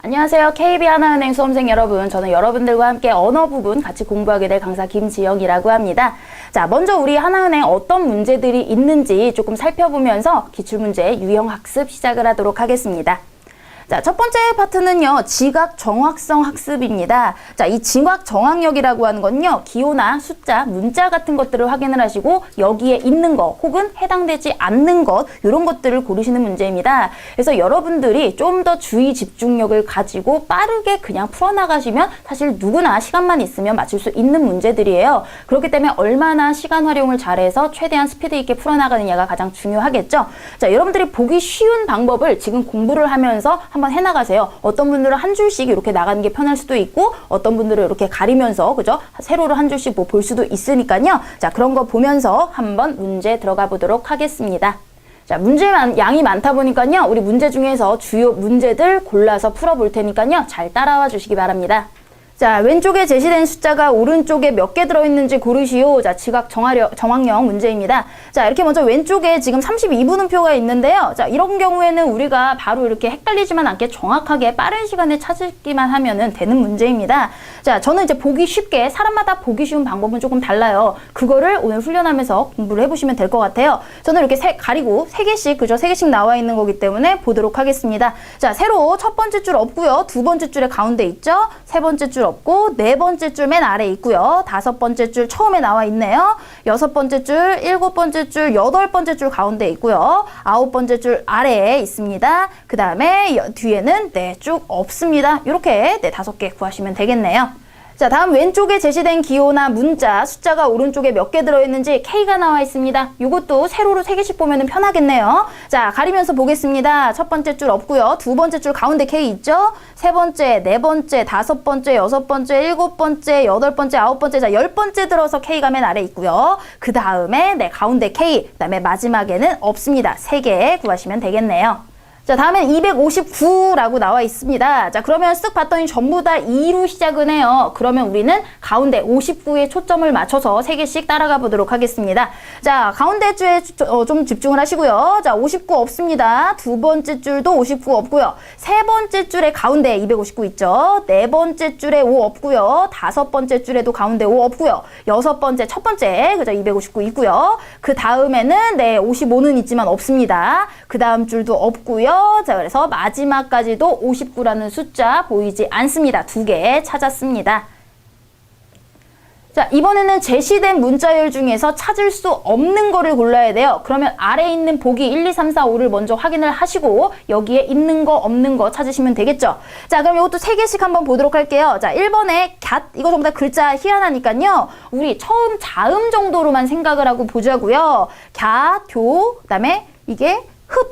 안녕하세요. KB 하나은행 수험생 여러분. 저는 여러분들과 함께 언어 부분 같이 공부하게 될 강사 김지영이라고 합니다. 자, 먼저 우리 하나은행 어떤 문제들이 있는지 조금 살펴보면서 기출문제 유형학습 시작을 하도록 하겠습니다. 자, 첫 번째 파트는요, 지각 정확성 학습입니다. 자, 이 지각 정확력이라고 하는 건요, 기호나 숫자, 문자 같은 것들을 확인을 하시고 여기에 있는 것 혹은 해당되지 않는 것, 이런 것들을 고르시는 문제입니다. 그래서 여러분들이 좀 더 주의 집중력을 가지고 빠르게 그냥 풀어나가시면 사실 누구나 시간만 있으면 맞출 수 있는 문제들이에요. 그렇기 때문에 얼마나 시간 활용을 잘해서 최대한 스피드 있게 풀어나가느냐가 가장 중요하겠죠. 자, 여러분들이 보기 쉬운 방법을 지금 공부를 하면서 한번 해나가세요. 어떤 분들은 한 줄씩 이렇게 나가는 게 편할 수도 있고, 어떤 분들은 이렇게 가리면서, 그죠? 세로로 한 줄씩 뭐 볼 수도 있으니까요. 자, 그런 거 보면서 한번 문제 들어가 보도록 하겠습니다. 자, 문제 양이 많다 보니까요, 우리 문제 중에서 주요 문제들 골라서 풀어볼 테니까요, 잘 따라와 주시기 바랍니다. 자, 왼쪽에 제시된 숫자가 오른쪽에 몇 개 들어있는지 고르시오. 자, 지각 정확력 문제입니다. 자, 이렇게 먼저 왼쪽에 지금 32분음표가 있는데요. 자, 이런 경우에는 우리가 바로 이렇게 헷갈리지만 않게 정확하게 빠른 시간에 찾기만 하면 되는 문제입니다. 자, 저는 이제 보기 쉽게, 사람마다 보기 쉬운 방법은 조금 달라요. 그거를 오늘 훈련하면서 공부를 해보시면 될 것 같아요. 저는 이렇게 가리고 3개씩, 그죠? 3개씩 나와 있는 거기 때문에 보도록 하겠습니다. 자, 세로 첫 번째 줄 없고요. 두 번째 줄에 가운데 있죠? 세 번째 줄 없고, 네 번째 줄 맨 아래 있고요. 다섯 번째 줄 처음에 나와 있네요. 여섯 번째 줄, 일곱 번째 줄, 여덟 번째 줄 가운데 있고요. 아홉 번째 줄 아래에 있습니다. 그 다음에 뒤에는 네 쭉 없습니다. 이렇게 네 5개 구하시면 되겠네요. 자, 다음 왼쪽에 제시된 기호나 문자, 숫자가 오른쪽에 몇 개 들어있는지 K가 나와 있습니다. 이것도 세로로 3개씩 보면 편하겠네요. 자, 가리면서 보겠습니다. 첫 번째 줄 없고요. 두 번째 줄 가운데 K 있죠? 세 번째, 네 번째, 다섯 번째, 여섯 번째, 일곱 번째, 여덟 번째, 아홉 번째, 자, 10번째 들어서 K가 맨 아래 있고요. 그 다음에 네, 가운데 K, 그 다음에 마지막에는 없습니다. 3개 구하시면 되겠네요. 자, 다음엔 259라고 나와 있습니다. 자, 그러면 쓱 봤더니 전부 다 2로 시작은 해요. 그러면 우리는 가운데 59에 초점을 맞춰서 3개씩 따라가 보도록 하겠습니다. 자, 가운데 줄에 좀 집중을 하시고요. 자, 59 없습니다. 두 번째 줄도 59 없고요. 세 번째 줄에 가운데 259 있죠. 네 번째 줄에 5 없고요. 다섯 번째 줄에도 가운데 5 없고요. 여섯 번째, 첫 번째, 그죠? 259 있고요. 그 다음에는 네, 55는 있지만 없습니다. 그 다음 줄도 없고요. 자, 그래서 마지막까지도 59라는 숫자 보이지 않습니다. 2개 찾았습니다. 자, 이번에는 제시된 문자열 중에서 찾을 수 없는 거를 골라야 돼요. 그러면 아래에 있는 보기 1, 2, 3, 4, 5를 먼저 확인을 하시고 여기에 있는 거 없는 거 찾으시면 되겠죠. 자, 그럼 이것도 3개씩 한번 보도록 할게요. 자, 1번에 갓, 이거 전부 다 글자 희한하니까요. 우리 처음 자음 정도로만 생각을 하고 보자고요. 갸, 교, 그다음에 이게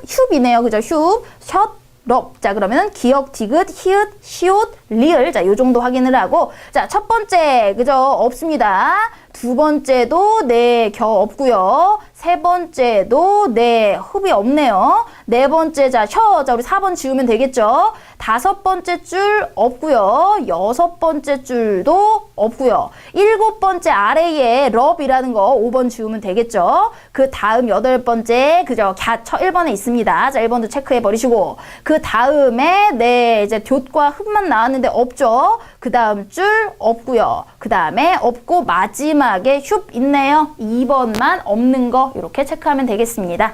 흉이네요. 그죠? 흉, 셔, 럽. 자, 그러면은 기역, 디귿, 히읗, 시옷, 리을. 자, 요 정도 확인을 하고. 자, 첫 번째, 그죠? 없습니다. 두 번째도 네, 겨 없고요. 세 번째도 네, 흡이 없네요. 네 번째, 자, 자, 우리 4번 지우면 되겠죠? 다섯 번째 줄 없고요. 여섯 번째 줄도 없고요. 일곱 번째 아래에 럽이라는 거 5번 지우면 되겠죠? 그 다음 여덟 번째, 그죠? 1번에 있습니다. 자, 1번도 체크해 버리시고. 그 다음에 네, 이제 돛과 흡만 나왔는데 없죠? 그 다음 줄 없고요. 그 다음에 없고 마지막에 흉 있네요. 2번만 없는 거 이렇게 체크하면 되겠습니다.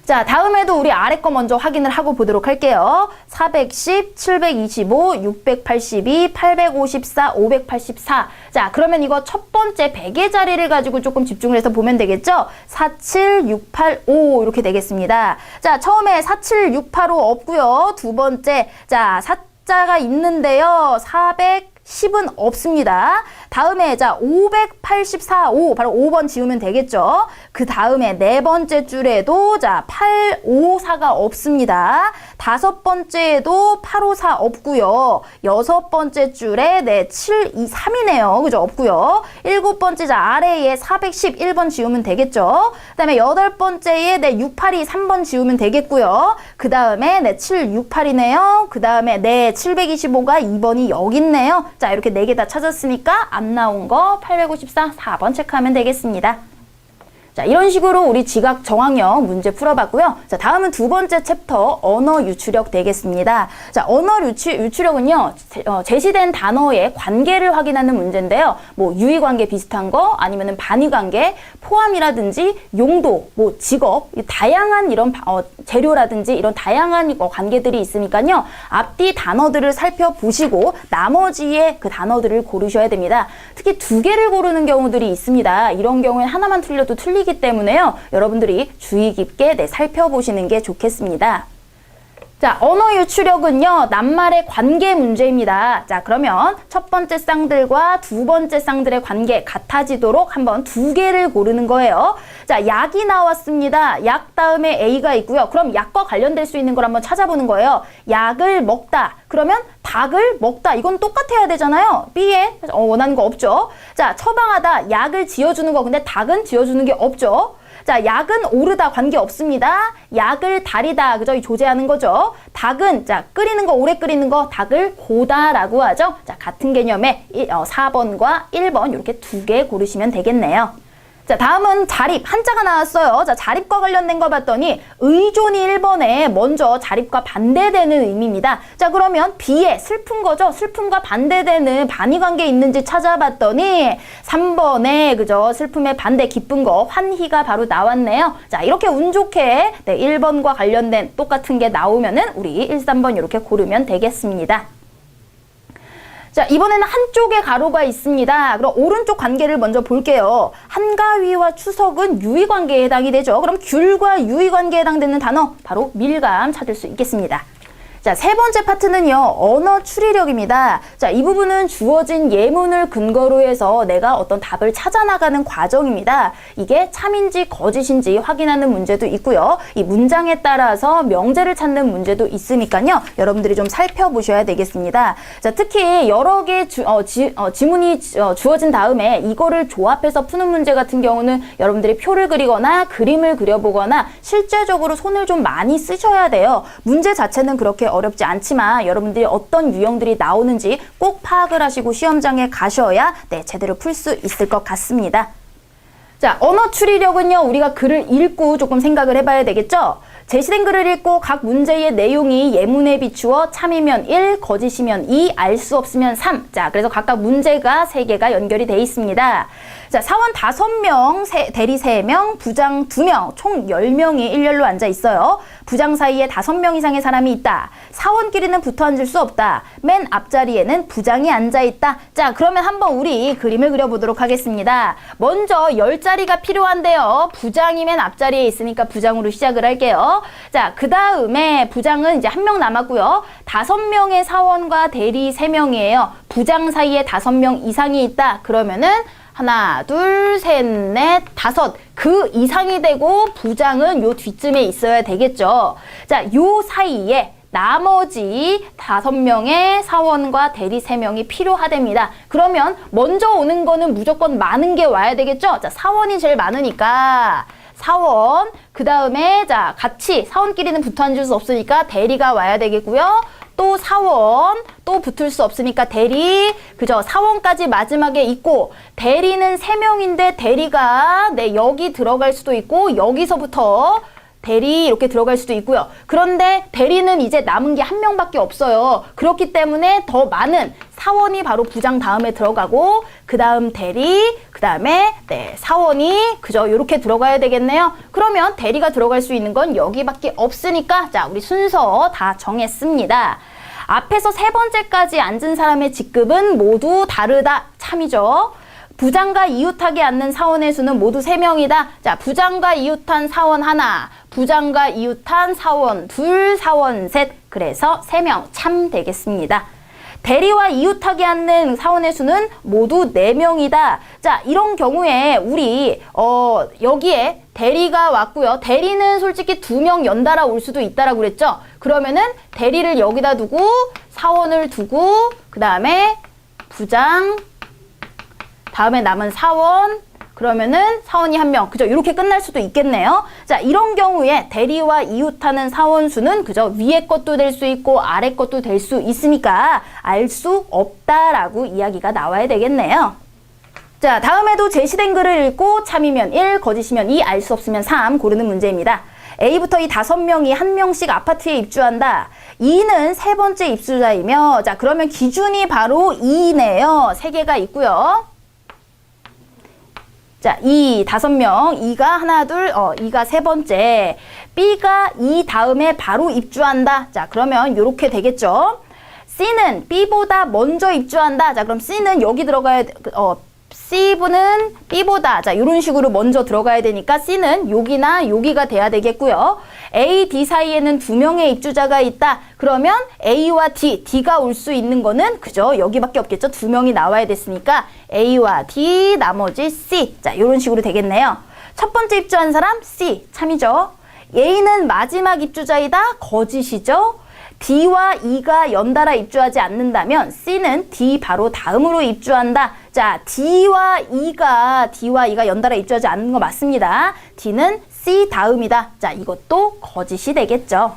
자, 다음에도 우리 아래 거 먼저 확인을 하고 보도록 할게요. 410, 725, 682, 854, 584. 자, 그러면 이거 첫 번째 100의 자리를 가지고 조금 집중을 해서 보면 되겠죠? 47685 이렇게 되겠습니다. 자, 처음에 47685 없고요. 두 번째, 자, 사자가 있는데요. 410은 없습니다. 다음에 자 584, 5 바로 5번 지우면 되겠죠. 그 다음에 네 번째 줄에도 자 854가 없습니다. 다섯 번째에도 854 없고요. 여섯 번째 줄에 네 723이네요. 그죠? 없고요. 일곱 번째 자 아래에 411번 지우면 되겠죠. 그 다음에 여덟 번째에 네 682 3번 지우면 되겠고요. 그 다음에 네 768이네요. 그 다음에 네 725가 2번이 여기 있네요. 자, 이렇게 4개 다 찾았으니까 안 나온 거 854, 4번 체크하면 되겠습니다. 자, 이런 식으로 우리 지각 정황형 문제 풀어봤고요. 자, 다음은 두 번째 챕터 언어 유추력 되겠습니다. 자, 언어 유추력은요, 제시된 단어의 관계를 확인하는 문제인데요. 뭐 유의관계 비슷한 거, 아니면은 반의관계, 포함이라든지 용도, 뭐 직업, 다양한 이런 재료라든지 이런 다양한 관계들이 있으니까요. 앞뒤 단어들을 살펴보시고 나머지의 그 단어들을 고르셔야 됩니다. 특히 두 개를 고르는 경우들이 있습니다. 이런 경우엔 하나만 틀려도 틀리기 때문에요. 여러분들이 주의 깊게 살펴보시는 게 좋겠습니다. 자, 언어 유추력은요, 낱말의 관계 문제입니다. 자, 그러면 첫 번째 쌍들과 두 번째 쌍들의 관계 같아지도록 한번 두 개를 고르는 거예요. 자, 약이 나왔습니다. 약 다음에 A가 있고요. 그럼 약과 관련될 수 있는 걸 한번 찾아보는 거예요. 약을 먹다. 그러면 닭을 먹다. 이건 똑같아야 되잖아요. B에 원하는 거 없죠. 자, 처방하다. 약을 지어주는 거. 근데 닭은 지어주는 게 없죠. 자, 약은 오르다 관계 없습니다. 약을 다리다, 그죠? 조제하는 거죠. 닭은, 자, 끓이는 거, 오래 끓이는 거, 닭을 고다라고 하죠. 자, 같은 개념의 4번과 1번 이렇게 두 개 고르시면 되겠네요. 자, 다음은 자립, 한자가 나왔어요. 자, 자립과 관련된 거 봤더니 의존이 1번에 먼저 자립과 반대되는 의미입니다. 자, 그러면 B에 슬픈 거죠. 슬픔과 반대되는 반의관계 있는지 찾아봤더니 3번에 그죠? 슬픔의 반대 기쁜 거 환희가 바로 나왔네요. 자, 이렇게 운 좋게 1번과 관련된 똑같은 게 나오면은 우리 1, 3번 이렇게 고르면 되겠습니다. 자, 이번에는 한쪽에 가로가 있습니다. 그럼 오른쪽 관계를 먼저 볼게요. 한가위와 추석은 유의관계에 해당이 되죠. 그럼 귤과 유의관계에 해당되는 단어, 바로 밀감 찾을 수 있겠습니다. 자, 세 번째 파트는요, 언어 추리력입니다. 자, 이 부분은 주어진 예문을 근거로 해서 내가 어떤 답을 찾아나가는 과정입니다. 이게 참인지 거짓인지 확인하는 문제도 있고요. 이 문장에 따라서 명제를 찾는 문제도 있으니까요. 여러분들이 좀 살펴보셔야 되겠습니다. 자, 특히 여러 개 지문이 주어진 다음에 이거를 조합해서 푸는 문제 같은 경우는 여러분들이 표를 그리거나 그림을 그려보거나 실제적으로 손을 좀 많이 쓰셔야 돼요. 문제 자체는 그렇게 어렵지 않지만 여러분들이 어떤 유형들이 나오는지 꼭 파악을 하시고 시험장에 가셔야 제대로 풀 수 있을 것 같습니다. 자, 언어 추리력은요, 우리가 글을 읽고 조금 생각을 해봐야 되겠죠? 제시된 글을 읽고 각 문제의 내용이 예문에 비추어 참이면 1, 거짓이면 2, 알 수 없으면 3. 자, 그래서 각각 문제가 3개가 연결이 돼 있습니다. 자, 사원 5명, 대리 3명, 부장 2명, 총 10명이 일렬로 앉아 있어요. 부장 사이에 5명 이상의 사람이 있다. 사원끼리는 붙어 앉을 수 없다. 맨 앞자리에는 부장이 앉아 있다. 자, 그러면 한번 우리 그림을 그려보도록 하겠습니다. 먼저 10자리가 필요한데요. 부장이 맨 앞자리에 있으니까 부장으로 시작을 할게요. 자, 그 다음에 부장은 이제 1명 남았고요. 5명의 사원과 대리 3명이에요. 부장 사이에 5명 이상이 있다. 그러면은 하나, 둘, 셋, 넷, 5. 그 이상이 되고 부장은 요 뒤쯤에 있어야 되겠죠. 자, 요 사이에 나머지 5명의 사원과 대리 3명이 필요하답니다. 그러면 먼저 오는 거는 무조건 많은 게 와야 되겠죠? 자, 사원이 제일 많으니까 사원, 그 다음에 자, 같이 사원끼리는 붙어 앉을 수 없으니까 대리가 와야 되겠고요. 또 사원, 또 붙을 수 없으니까 대리, 그죠? 사원까지 마지막에 있고, 대리는 3명인데 대리가 여기 들어갈 수도 있고, 여기서부터 대리 이렇게 들어갈 수도 있고요. 그런데 대리는 이제 남은 게 1명밖에 없어요. 그렇기 때문에 더 많은 사원이 바로 부장 다음에 들어가고, 그 다음 대리, 그 다음에 사원이 그죠? 이렇게 들어가야 되겠네요. 그러면 대리가 들어갈 수 있는 건 여기밖에 없으니까 자, 우리 순서 다 정했습니다. 앞에서 3번째까지 앉은 사람의 직급은 모두 다르다. 참이죠. 부장과 이웃하게 앉는 사원의 수는 모두 3명이다. 자, 부장과 이웃한 사원 하나, 부장과 이웃한 사원 둘, 사원 셋. 그래서 3명 참 되겠습니다. 대리와 이웃하게 앉는 사원의 수는 모두 4명이다. 자, 이런 경우에 우리 여기에 대리가 왔고요. 대리는 솔직히 2명 연달아 올 수도 있다라고 그랬죠. 그러면은 대리를 여기다 두고 사원을 두고 그 다음에 부장, 다음에 남은 사원, 그러면은 사원이 1명, 그죠? 이렇게 끝날 수도 있겠네요. 자, 이런 경우에 대리와 이웃하는 사원 수는 그죠? 위에 것도 될 수 있고 아래 것도 될 수 있으니까 알 수 없다라고 이야기가 나와야 되겠네요. 자, 다음에도 제시된 글을 읽고 참이면 1, 거짓이면 2, 알 수 없으면 3 고르는 문제입니다. A부터 이 5명이 한 명씩 아파트에 입주한다. 2는 세 번째 입주자이며, 자, 그러면 기준이 바로 2네요. 3개가 있고요. 자, 5명, 2가 하나, 둘, 2가 세 번째. B가 2 다음에 바로 입주한다. 자, 그러면 이렇게 되겠죠. C는 B보다 먼저 입주한다. 자, 그럼 C는 여기 들어가야, C분은 B보다, 자, 이런 식으로 먼저 들어가야 되니까 C는 여기나 여기가 돼야 되겠고요. A, D 사이에는 2명의 입주자가 있다. 그러면 A와 D, D가 올 수 있는 거는 그죠? 여기밖에 없겠죠? 2명이 나와야 됐으니까 A와 D, 나머지 C. 자, 이런 식으로 되겠네요. 첫 번째 입주한 사람 C, 참이죠. A는 마지막 입주자이다. 거짓이죠. D와 E가 연달아 입주하지 않는다면 C는 D 바로 다음으로 입주한다. 자, D와 E가 연달아 입주하지 않는 거 맞습니다. D는 C 다음이다. 자, 이것도 거짓이 되겠죠.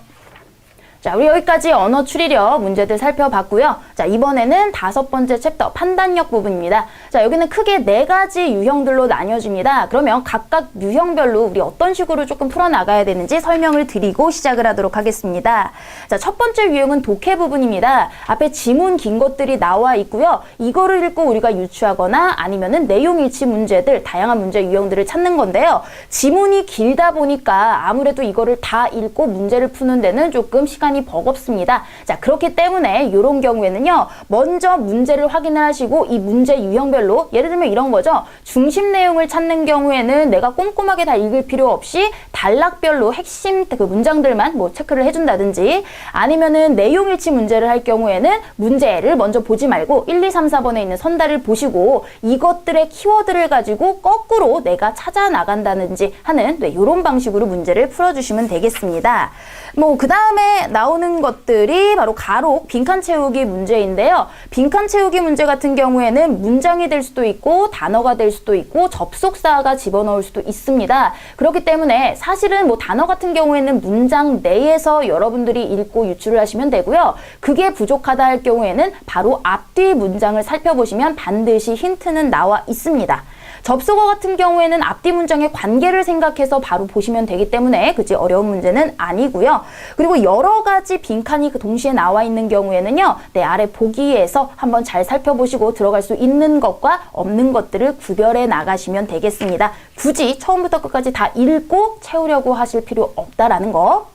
자, 우리 여기까지 언어 추리력 문제들 살펴봤고요. 자, 이번에는 5번째 챕터 판단력 부분입니다. 자, 여기는 크게 4가지 유형들로 나뉘어집니다. 그러면 각각 유형별로 우리 어떤 식으로 조금 풀어나가야 되는지 설명을 드리고 시작을 하도록 하겠습니다. 자, 첫 번째 유형은 독해 부분입니다. 앞에 지문 긴 것들이 나와 있고요. 이거를 읽고 우리가 유추하거나 아니면은 내용 일치 문제들, 다양한 문제 유형들을 찾는 건데요. 지문이 길다 보니까 아무래도 이거를 다 읽고 문제를 푸는 데는 조금 시간이 버겁습니다. 자, 그렇기 때문에 이런 경우에는요, 먼저 문제를 확인을 하시고 이 문제 유형별로, 예를 들면 이런 거죠. 중심 내용을 찾는 경우에는 내가 꼼꼼하게 다 읽을 필요 없이 단락별로 핵심 그 문장들만 뭐 체크를 해준다든지, 아니면은 내용일치 문제를 할 경우에는 문제를 먼저 보지 말고 1, 2, 3, 4번에 있는 선달을 보시고 이것들의 키워드를 가지고 거꾸로 내가 찾아 나간다든지 하는 이런 방식으로 문제를 풀어주시면 되겠습니다. 뭐 그 다음에 나오는 것들이 바로 가로 빈칸 채우기 문제인데요. 빈칸 채우기 문제 같은 경우에는 문장이 될 수도 있고 단어가 될 수도 있고 접속사가 집어넣을 수도 있습니다. 그렇기 때문에 사실은 뭐 단어 같은 경우에는 문장 내에서 여러분들이 읽고 유추를 하시면 되고요. 그게 부족하다 할 경우에는 바로 앞뒤 문장을 살펴보시면 반드시 힌트는 나와 있습니다. 접속어 같은 경우에는 앞뒤 문장의 관계를 생각해서 바로 보시면 되기 때문에 그치 어려운 문제는 아니고요. 그리고 여러 가지 빈칸이 동시에 나와 있는 경우에는요. 네, 아래 보기에서 한번 잘 살펴보시고 들어갈 수 있는 것과 없는 것들을 구별해 나가시면 되겠습니다. 굳이 처음부터 끝까지 다 읽고 채우려고 하실 필요 없다라는 거.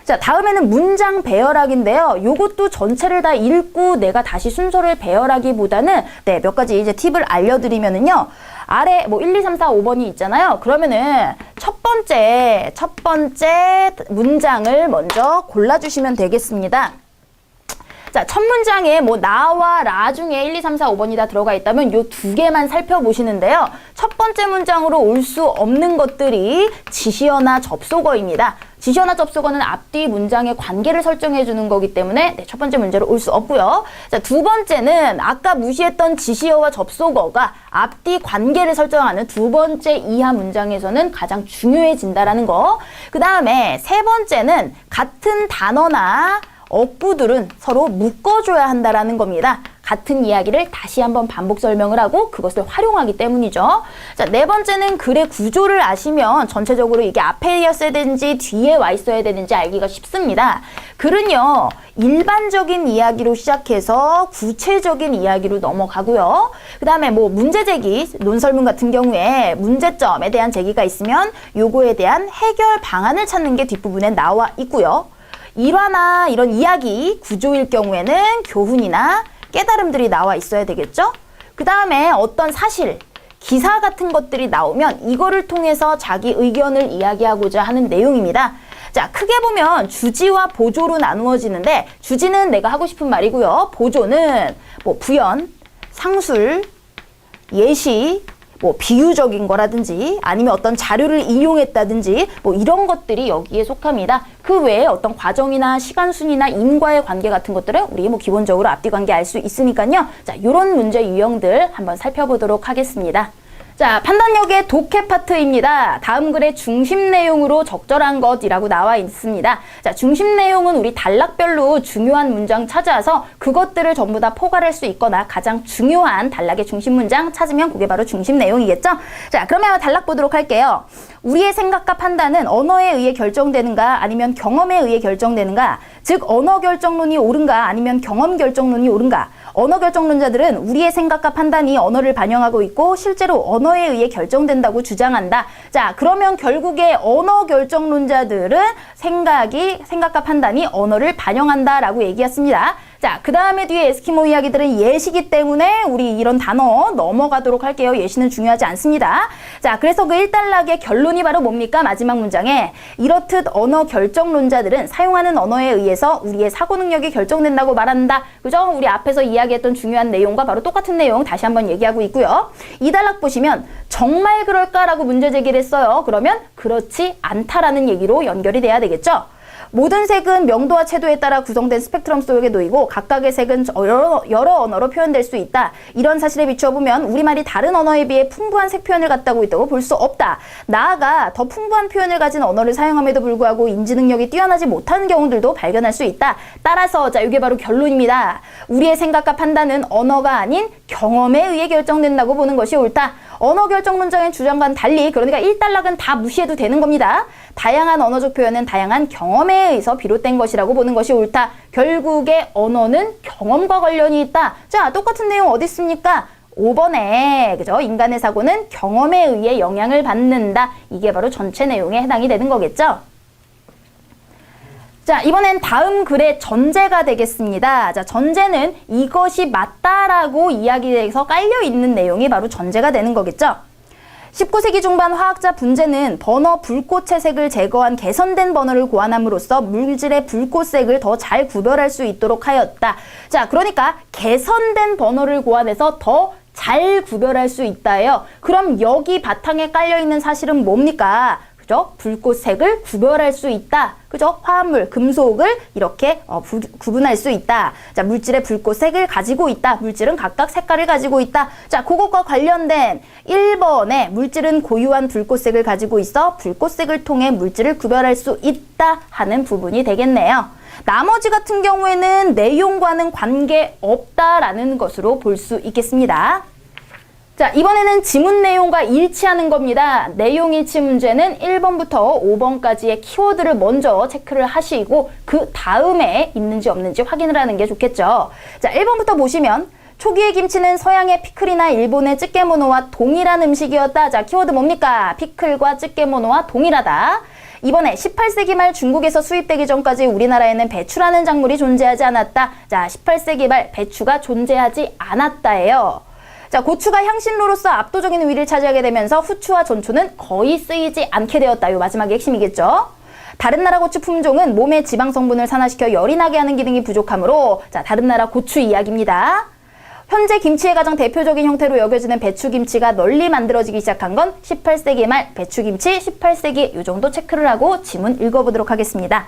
자, 다음에는 문장 배열하기인데요. 요것도 전체를 다 읽고 내가 다시 순서를 배열하기보다는 네, 몇 가지 이제 팁을 알려드리면은요. 아래 뭐 1, 2, 3, 4, 5번이 있잖아요. 그러면은 첫 번째 문장을 먼저 골라주시면 되겠습니다. 자, 첫 문장에 뭐 나와 라 중에 1, 2, 3, 4, 5번이 다 들어가 있다면 요 2개만 살펴보시는데요. 첫 번째 문장으로 올 수 없는 것들이 지시어나 접속어입니다. 지시어나 접속어는 앞뒤 문장의 관계를 설정해 주는 거기 때문에 네, 첫 번째 문제로 올 수 없고요. 자, 두 번째는 아까 무시했던 지시어와 접속어가 앞뒤 관계를 설정하는 두 번째 이하 문장에서는 가장 중요해진다라는 거. 그 다음에 세 번째는 같은 단어나 어구들은 서로 묶어줘야 한다라는 겁니다. 같은 이야기를 다시 한번 반복 설명을 하고 그것을 활용하기 때문이죠. 자, 네 번째는 글의 구조를 아시면 전체적으로 이게 앞에였어야 되는지 뒤에 와 있어야 되는지 알기가 쉽습니다. 글은요, 일반적인 이야기로 시작해서 구체적인 이야기로 넘어가고요. 그 다음에 뭐 문제 제기, 논설문 같은 경우에 문제점에 대한 제기가 있으면 요거에 대한 해결 방안을 찾는 게 뒷부분에 나와 있고요. 일화나 이런 이야기 구조일 경우에는 교훈이나 깨달음들이 나와 있어야 되겠죠? 그 다음에 어떤 사실, 기사 같은 것들이 나오면 이거를 통해서 자기 의견을 이야기하고자 하는 내용입니다. 자, 크게 보면 주지와 보조로 나누어지는데 주지는 내가 하고 싶은 말이고요. 보조는 뭐 부연, 상술, 예시, 뭐 비유적인 거라든지 아니면 어떤 자료를 인용했다든지 뭐 이런 것들이 여기에 속합니다. 그 외에 어떤 과정이나 시간순이나 인과의 관계 같은 것들은 우리 뭐 기본적으로 앞뒤 관계 알 수 있으니까요. 자, 요런 문제 유형들 한번 살펴보도록 하겠습니다. 자, 판단력의 독해 파트입니다. 다음 글의 중심 내용으로 적절한 것이라고 나와 있습니다. 자, 중심 내용은 우리 단락별로 중요한 문장 찾아서 그것들을 전부 다 포괄할 수 있거나 가장 중요한 단락의 중심 문장 찾으면 그게 바로 중심 내용이겠죠? 자, 그러면 단락 보도록 할게요. 우리의 생각과 판단은 언어에 의해 결정되는가 아니면 경험에 의해 결정되는가? 즉, 언어 결정론이 옳은가 아니면 경험 결정론이 옳은가? 언어 결정론자들은 우리의 생각과 판단이 언어를 반영하고 있고 실제로 언어에 의해 결정된다고 주장한다. 자, 그러면 결국에 언어 결정론자들은 생각과 판단이 언어를 반영한다라고 얘기했습니다. 자, 그 다음에 뒤에 에스키모 이야기들은 예시기 때문에 우리 이런 단어 넘어가도록 할게요. 예시는 중요하지 않습니다. 자, 그래서 그 1단락의 결론이 바로 뭡니까? 마지막 문장에 이렇듯 언어 결정론자들은 사용하는 언어에 의해서 우리의 사고 능력이 결정된다고 말한다. 그죠? 우리 앞에서 이야기했던 중요한 내용과 바로 똑같은 내용 다시 한번 얘기하고 있고요. 2단락 보시면 정말 그럴까라고 문제 제기를 했어요. 그러면 그렇지 않다라는 얘기로 연결이 돼야 되겠죠? 모든 색은 명도와 채도에 따라 구성된 스펙트럼 속에 놓이고 각각의 색은 여러 언어로 표현될 수 있다. 이런 사실에 비추어 보면 우리말이 다른 언어에 비해 풍부한 색 표현을 갖고 있다고 볼 수 없다. 나아가 더 풍부한 표현을 가진 언어를 사용함에도 불구하고 인지 능력이 뛰어나지 못한 경우들도 발견할 수 있다. 따라서 자, 이게 바로 결론입니다. 우리의 생각과 판단은 언어가 아닌 경험에 의해 결정된다고 보는 것이 옳다. 언어 결정론자의 주장과는 달리 그러니까 1단락은 다 무시해도 되는 겁니다. 다양한 언어적 표현은 다양한 경험에 의해서 비롯된 것이라고 보는 것이 옳다. 결국에 언어는 경험과 관련이 있다. 자, 똑같은 내용 어디 있습니까? 5번에 그죠? 인간의 사고는 경험에 의해 영향을 받는다. 이게 바로 전체 내용에 해당이 되는 거겠죠? 자, 이번엔 다음 글의 전제가 되겠습니다. 자, 전제는 이것이 맞다라고 이야기에서 깔려있는 내용이 바로 전제가 되는 거겠죠. 19세기 중반 화학자 분재는 버너 불꽃의 색을 제거한 개선된 버너를 고안함으로써 물질의 불꽃색을 더 잘 구별할 수 있도록 하였다. 자, 그러니까 개선된 버너를 고안해서 더 잘 구별할 수 있다예요. 그럼 여기 바탕에 깔려있는 사실은 뭡니까? 그죠? 불꽃색을 구별할 수 있다. 그죠? 화합물, 금속을 이렇게 구분할 수 있다. 자, 물질의 불꽃색을 가지고 있다. 물질은 각각 색깔을 가지고 있다. 자, 그것과 관련된 1번에 물질은 고유한 불꽃색을 가지고 있어 불꽃색을 통해 물질을 구별할 수 있다 하는 부분이 되겠네요. 나머지 같은 경우에는 내용과는 관계없다라는 것으로 볼 수 있겠습니다. 자, 이번에는 지문 내용과 일치하는 겁니다. 내용 일치 문제는 1번부터 5번까지의 키워드를 먼저 체크를 하시고 그 다음에 있는지 없는지 확인을 하는 게 좋겠죠. 자, 1번부터 보시면 초기의 김치는 서양의 피클이나 일본의 쯔케모노와 동일한 음식이었다. 자, 키워드 뭡니까? 피클과 쯔케모노와 동일하다. 이번에 18세기 말 중국에서 수입되기 전까지 우리나라에는 배추라는 작물이 존재하지 않았다. 자, 18세기 말 배추가 존재하지 않았다예요. 자, 고추가 향신료로서 압도적인 우위를 차지하게 되면서 후추와 전초는 거의 쓰이지 않게 되었다. 요 마지막이 핵심이겠죠. 다른 나라 고추 품종은 몸의 지방 성분을 산화시켜 열이 나게 하는 기능이 부족하므로 자, 다른 나라 고추 이야기입니다. 현재 김치의 가장 대표적인 형태로 여겨지는 배추김치가 널리 만들어지기 시작한 건 18세기 말 배추김치 18세기 요 정도 체크를 하고 지문 읽어보도록 하겠습니다.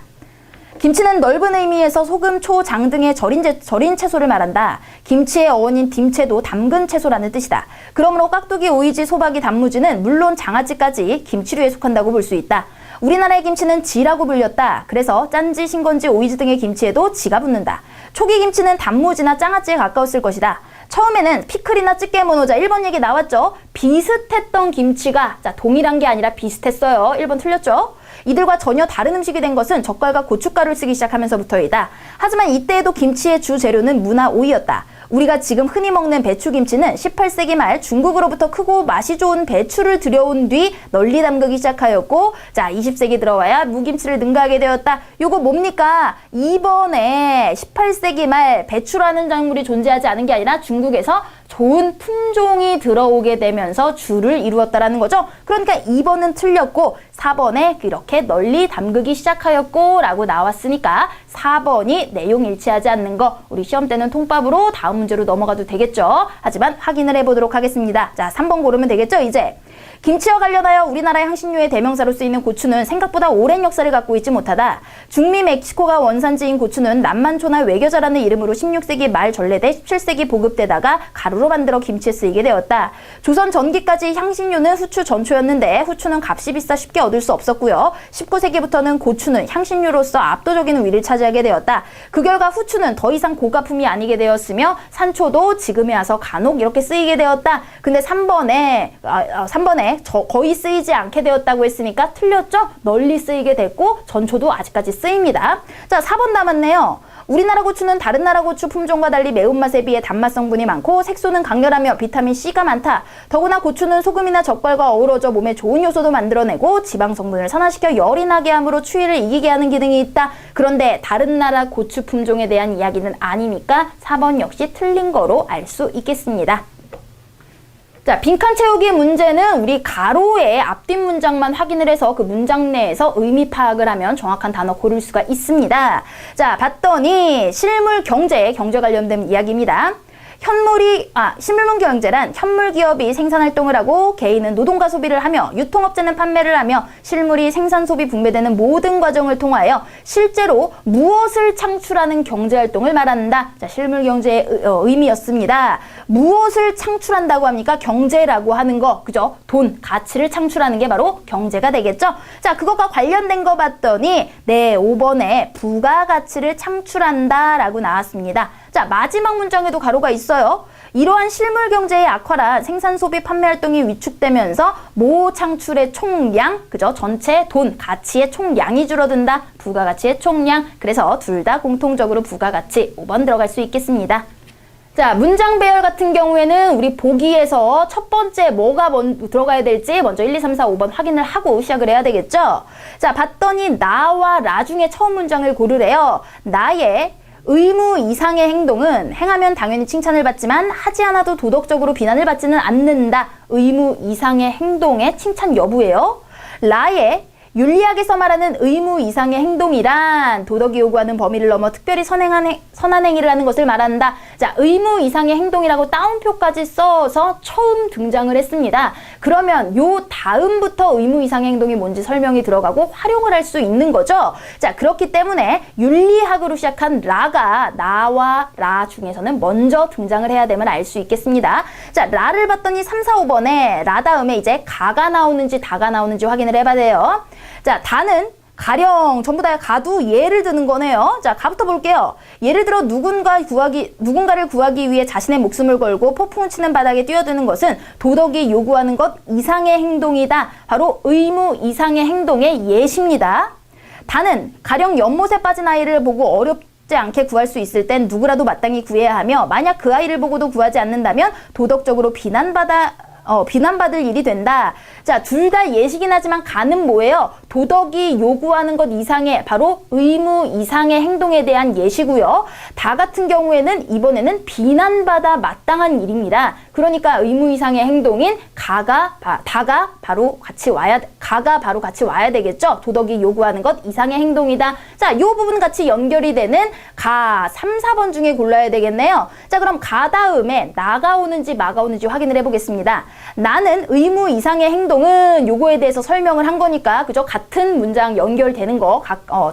김치는 넓은 의미에서 소금, 초, 장 등의 절인 채소를 말한다. 김치의 어원인 딤채도 담근 채소라는 뜻이다. 그러므로 깍두기, 오이지, 소박이, 단무지는 물론 장아찌까지 김치류에 속한다고 볼 수 있다. 우리나라의 김치는 지라고 불렸다. 그래서 짠지, 신건지, 오이지 등의 김치에도 지가 붙는다. 초기 김치는 단무지나 장아찌에 가까웠을 것이다. 처음에는 피클이나 쯔케모노자 1번 얘기 나왔죠. 비슷했던 김치가 자, 동일한 게 아니라 비슷했어요. 1번 틀렸죠. 이들과 전혀 다른 음식이 된 것은 젓갈과 고춧가루를 쓰기 시작하면서부터이다. 하지만 이때에도 김치의 주 재료는 무나 오이였다. 우리가 지금 흔히 먹는 배추김치는 18세기 말 중국으로부터 크고 맛이 좋은 배추를 들여온 뒤 널리 담그기 시작하였고 자 20세기 들어와야 무김치를 능가하게 되었다. 요거 뭡니까? 2번에 18세기 말 배추라는 작물이 존재하지 않은 게 아니라 중국에서 좋은 품종이 들어오게 되면서 주를 이루었다라는 거죠. 그러니까 2번은 틀렸고 4번에 이렇게 널리 담그기 시작하였고 라고 나왔으니까 4번이 내용 일치하지 않는 거 우리 시험 때는 통밥으로 다음 문제로 넘어가도 되겠죠. 하지만 확인을 해보도록 하겠습니다. 자, 3번 고르면 되겠죠, 이제. 김치와 관련하여 우리나라의 향신료의 대명사로 쓰이는 고추는 생각보다 오랜 역사를 갖고 있지 못하다. 중미 멕시코가 원산지인 고추는 남만초나 외겨자라는 이름으로 16세기 말 전래돼 17세기 보급되다가 가루로 만들어 김치에 쓰이게 되었다. 조선 전기까지 향신료는 후추 전초였는데 후추는 값이 비싸 쉽게 얻을 수 없었고요. 19세기부터는 고추는 향신료로서 압도적인 위를 차지하게 되었다. 그 결과 후추는 더 이상 고가품이 아니게 되었으며 산초도 지금에 와서 간혹 이렇게 쓰이게 되었다. 근데 3번에 거의 쓰이지 않게 되었다고 했으니까 틀렸죠? 널리 쓰이게 됐고 전초도 아직까지 쓰입니다. 자, 4번 남았네요. 우리나라 고추는 다른 나라 고추 품종과 달리 매운맛에 비해 단맛 성분이 많고 색소는 강렬하며 비타민 C가 많다. 더구나 고추는 소금이나 젓갈과 어우러져 몸에 좋은 요소도 만들어내고 지방 성분을 산화시켜 열이 나게 함으로 추위를 이기게 하는 기능이 있다. 그런데 다른 나라 고추 품종에 대한 이야기는 아니니까 4번 역시 틀린 거로 알 수 있겠습니다. 자, 빈칸 채우기 문제는 우리 가로의 앞뒷 문장만 확인을 해서 그 문장 내에서 의미 파악을 하면 정확한 단어 고를 수가 있습니다. 자, 봤더니 실물 경제 관련된 이야기입니다. 실물 경제란 현물 기업이 생산 활동을 하고 개인은 노동과 소비를 하며 유통업체는 판매를 하며 실물이 생산 소비 분배되는 모든 과정을 통하여 실제로 무엇을 창출하는 경제 활동을 말한다. 자, 실물 경제의 의미였습니다. 무엇을 창출한다고 합니까? 경제라고 하는 거, 그죠? 돈, 가치를 창출하는 게 바로 경제가 되겠죠? 자, 그것과 관련된 거 봤더니 네, 5번에 부가가치를 창출한다 라고 나왔습니다. 자, 마지막 문장에도 가로가 있어요. 이러한 실물 경제의 악화라 생산, 소비, 판매 활동이 위축되면서 모 창출의 총량, 그죠? 전체 돈, 가치의 총량이 줄어든다. 부가가치의 총량. 그래서 둘 다 공통적으로 부가가치 5번 들어갈 수 있겠습니다. 자, 문장 배열 같은 경우에는 우리 보기에서 첫 번째 뭐가 들어가야 될지 먼저 1, 2, 3, 4, 5번 확인을 하고 시작을 해야 되겠죠? 자, 봤더니 나와 라 중에 처음 문장을 고르래요. 나의 의무 이상의 행동은 행하면 당연히 칭찬을 받지만 하지 않아도 도덕적으로 비난을 받지는 않는다. 의무 이상의 행동의 칭찬 여부예요. 라의 윤리학에서 말하는 의무 이상의 행동이란 도덕이 요구하는 범위를 넘어 특별히 선한 행위를 하는 것을 말한다. 자, 의무 이상의 행동이라고 따옴표까지 써서 처음 등장을 했습니다. 그러면 요 다음부터 의무 이상의 행동이 뭔지 설명이 들어가고 활용을 할 수 있는 거죠. 자, 그렇기 때문에 윤리학으로 시작한 라가 나와 라 중에서는 먼저 등장을 해야 됨을 알 수 있겠습니다. 자, 라를 봤더니 3, 4, 5번에 라 다음에 이제 가가 나오는지 다가 나오는지 확인을 해봐야 돼요. 자, 다는 가령 전부 다 가도 예를 드는 거네요. 자, 가부터 볼게요. 예를 들어 누군가를 구하기 위해 자신의 목숨을 걸고 폭풍을 치는 바닥에 뛰어드는 것은 도덕이 요구하는 것 이상의 행동이다. 바로 의무 이상의 행동의 예시입니다. 다는 가령 연못에 빠진 아이를 보고 어렵지 않게 구할 수 있을 땐 누구라도 마땅히 구해야 하며 만약 그 아이를 보고도 구하지 않는다면 도덕적으로 비난받을 일이 된다. 자, 둘 다 예시긴 하지만 가는 뭐예요? 도덕이 요구하는 것 이상의 바로 의무 이상의 행동에 대한 예시고요. 다 같은 경우에는 이번에는 비난받아 마땅한 일입니다. 그러니까 의무 이상의 행동인 가가 바로 같이 와야 되겠죠. 도덕이 요구하는 것 이상의 행동이다. 자, 이 부분 같이 연결이 되는 가 3, 4번 중에 골라야 되겠네요. 자, 그럼 가 다음에 나가 오는지 마가 오는지 확인을 해보겠습니다. 나는 의무 이상의 행동은 요거에 대해서 설명을 한 거니까 그죠? 같은 문장 연결되는 거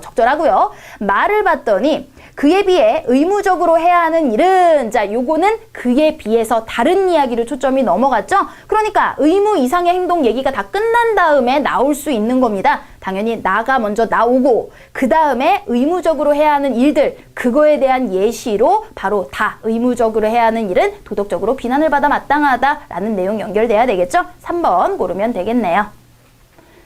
적절하고요. 말을 봤더니 그에 비해 의무적으로 해야 하는 일은 자, 요거는 그에 비해서 다른 이야기로 초점이 넘어갔죠? 그러니까 의무 이상의 행동 얘기가 다 끝난 다음에 나올 수 있는 겁니다. 당연히 나가 먼저 나오고 그 다음에 의무적으로 해야 하는 일들 그거에 대한 예시로 바로 다 의무적으로 해야 하는 일은 도덕적으로 비난을 받아 마땅하다라는 내용 연결돼야 되겠죠? 3번 고르면 되겠네요.